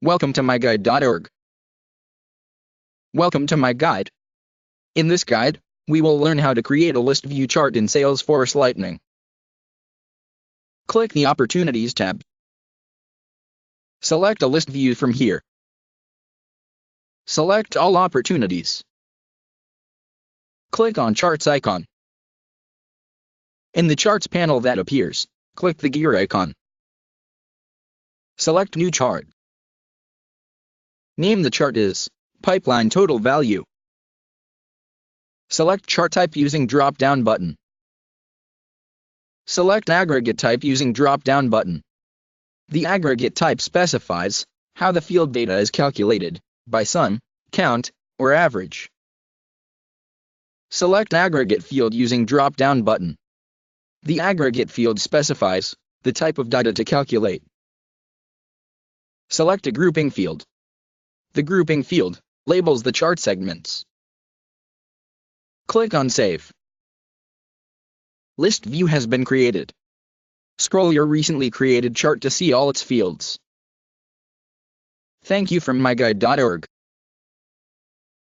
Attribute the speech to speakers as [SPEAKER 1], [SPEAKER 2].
[SPEAKER 1] Welcome to MyGuide.org. Welcome to MyGuide. In this guide, we will learn how to create a list view chart in Salesforce Lightning. Click the Opportunities tab. Select a list view from here. Select all opportunities. Click on Charts icon. In the Charts panel that appears, click the gear icon. Select New Chart. Name the chart as Pipeline Total Value. Select Chart Type using drop-down button. Select Aggregate Type using drop-down button. The Aggregate Type specifies how the field data is calculated, by sum, count, or average. Select Aggregate Field using drop-down button. The Aggregate Field specifies the type of data to calculate. Select a Grouping Field. The Grouping Field labels the chart segments. Click on Save. List view has been created. Scroll your recently created chart to see all its fields. Thank you from MyGuide.org.